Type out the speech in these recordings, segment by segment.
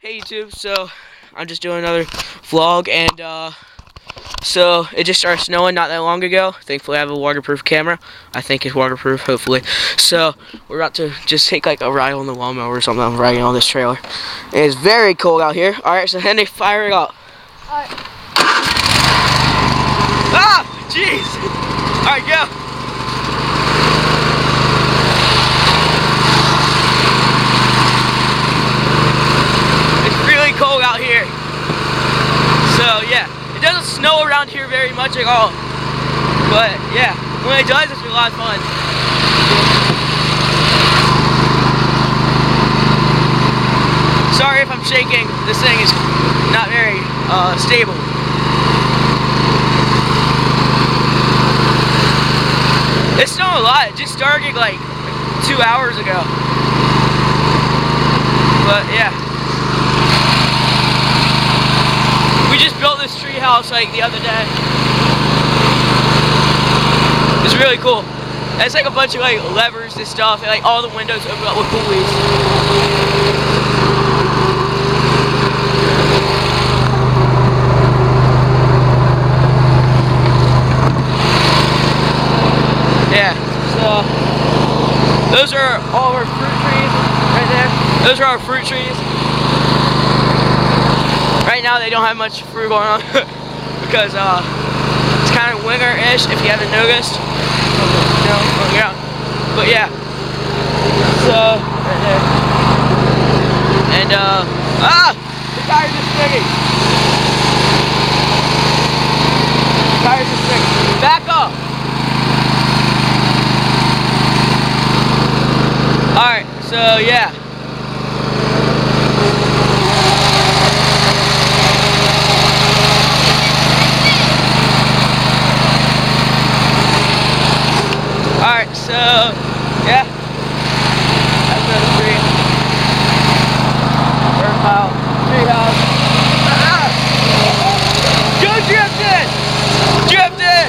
Hey YouTube, so I'm just doing another vlog, and so it just started snowing not that long ago. Thankfully I have a waterproof camera. I think it's waterproof, hopefully. So we're about to just take like a ride on the lawnmower or something. I'm riding on this trailer. It is very cold out here. Alright, so Henry, fire it up. Alright. Ah! Jeez! Alright, go! Cold out here, so yeah, it doesn't snow around here very much at all, but yeah, when it does, it's a lot of fun. Sorry if I'm shaking, this thing is not very stable. It snowed a lot. It just started like 2 hours ago, but yeah. We just built this tree house like the other day. It's really cool. It's like a bunch of like levers and stuff, and like all the windows open up with pulleys. Yeah, so those are all of our fruit trees right there. Those are our fruit trees. Right now they don't have much fruit going on because it's kind of winter-ish if you haven't noticed. Yeah. But yeah. So right there. And the tires are swinging. The tires are swinging. Back up. Alright, so yeah. Alright, so, yeah, that's another tree. Bird pile, tree house. Go drifting! Drifting!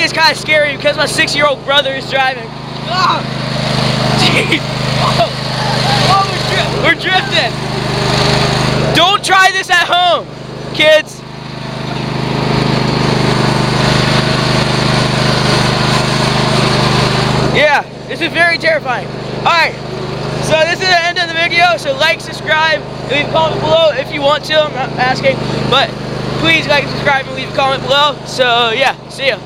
It's kind of scary because my 6-year-old brother is driving. Oh, jeez. Oh, we're drifting. Don't try this at home, kids. Yeah, this is very terrifying. Alright, so this is the end of the video. So like, subscribe, and leave a comment below if you want to. I'm not asking, but please like, subscribe, and leave a comment below. So yeah, see ya.